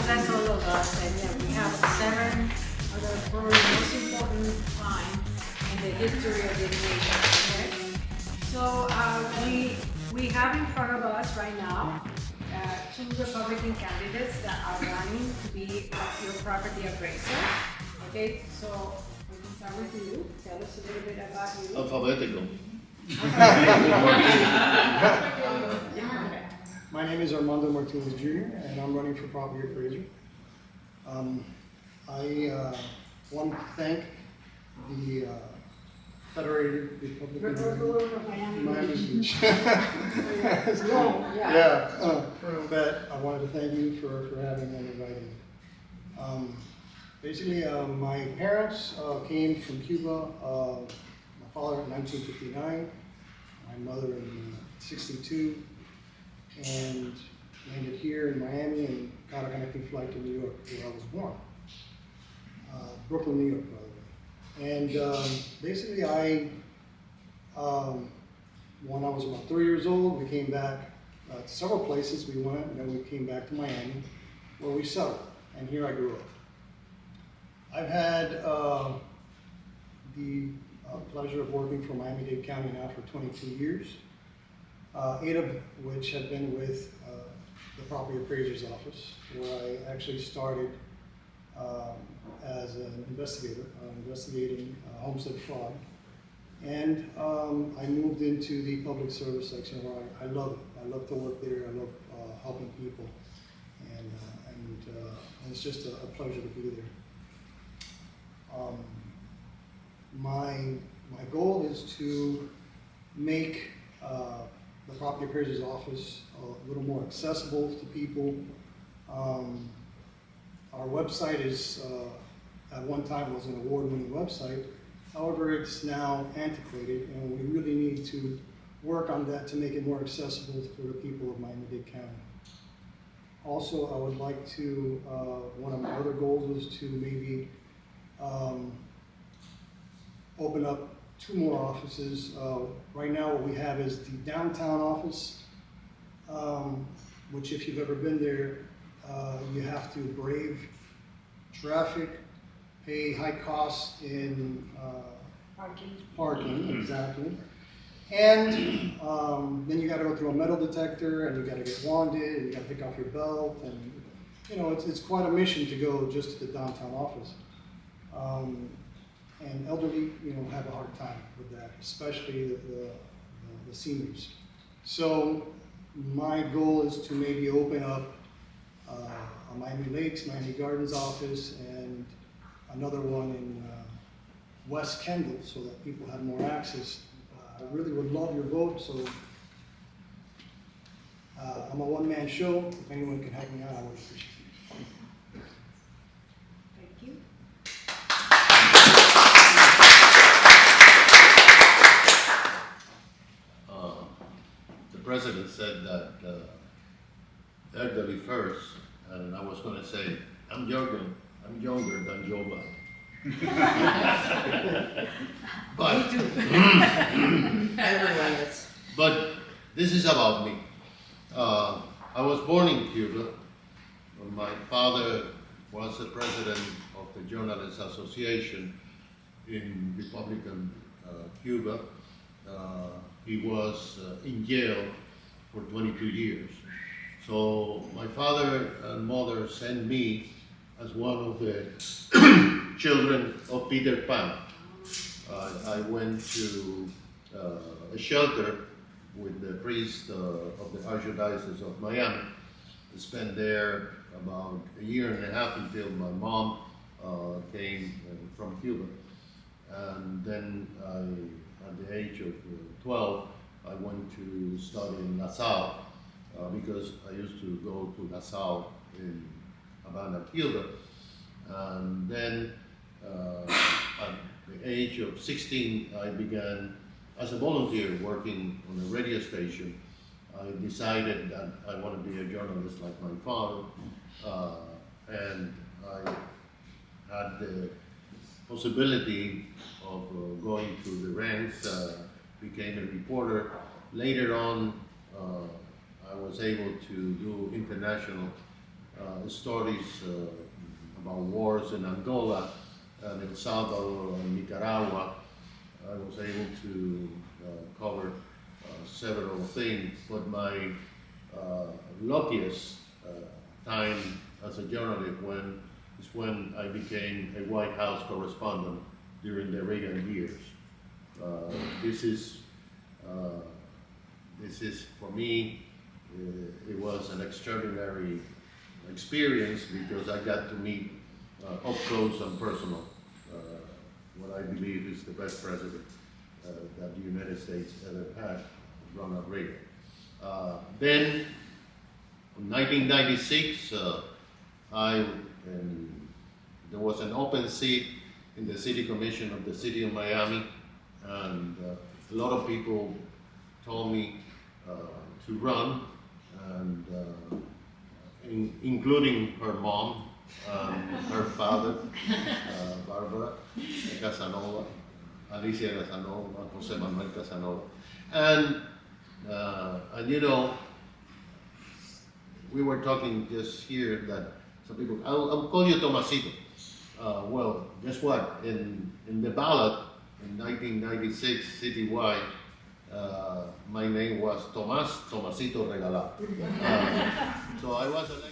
that's all of us, and we have 7 of the probably most important time in the history of the nation. Okay? So we have in front of us right now 2 Republican candidates that are running to be your property appraiser. Okay, so we can start with you. Tell us a little bit about you. Alphabetical. My name is Armando Martinez Jr. and I'm running for property appraiser. I want to thank the Federated Republican Miami Beach. But I wanted to thank you for having me and inviting me. Basically, my parents came from Cuba. My father in 1959, my mother in 62, and landed here in Miami and got a connecting flight to New York, where I was born. Brooklyn, New York, by the way. And basically, when I was about 3 years old, we came back to several places we went, and then we came back to Miami, where we settled, and here I grew up. I've had the pleasure of working for Miami-Dade County now for 22 years, 8 of which have been with the Property Appraiser's Office, where I actually started as an investigator, investigating homestead fraud. And I moved into the public service section where I love it. I love to work there. I love helping people. And it's just a pleasure to be there. My goal is to make the Property Appraiser's Office a little more accessible to people. Our website is, at one time was an award-winning website. However, it's now antiquated, and we really need to work on that to make it more accessible for the people of Miami-Dade County. Also, I would like to, one of my other goals is to maybe open up 2 more offices. Right now what we have is the downtown office, which if you've ever been there, you have to brave traffic, pay high costs in parking, exactly. And then you got to go through a metal detector, and you got to get wanded, and you got to take off your belt, and you know it's quite a mission to go just to the downtown office. And elderly, have a hard time with that, especially the seniors. So my goal is to maybe open up a Miami Lakes, Miami Gardens office, and another one in West Kendall, so that people have more access. I really would love your vote, so I'm a one-man show. If anyone can help me out, I would appreciate it. Thank you. The president said that elderly first, and I was going to say, I'm younger than Joe Biden. But, Me too. Everyone is. but this is about me. I was born in Cuba. My father was the president of the Journalists Association in Republican Cuba. He was in jail for 22 years. So my father and mother sent me as one of the children of Peter Pan. I went to a shelter with the priest of the Archdiocese of Miami. I spent there about a year and a half until my mom came from Cuba. And then at the age of 12, I went to study in LaSalle because I used to go to LaSalle in Havana, Cuba. And then at the age of 16, I began as a volunteer working on a radio station. I decided that I want to be a journalist like my father, and I had the possibility of going through the ranks, became a reporter. Later on, I was able to do international stories about wars in Angola and El Salvador and Nicaragua. I was able to cover several things, but my luckiest time as a journalist is when I became a White House correspondent during the Reagan years. This is for me, it was an extraordinary experience because I got to meet up close and personal what I believe is the best president that the United States ever had, Ronald Reagan. Then, in 1996, there was an open seat in the City Commission of the City of Miami, and a lot of people told me to run, and including her mom, her father, Barbara Casanova, Alicia Casanova, Jose Manuel Casanova, and you know, we were talking just here that some people, I'll call you Tomasito. Well, guess what? In the ballot in 1996 citywide, my name was Tomasito Regalado. So I was elected.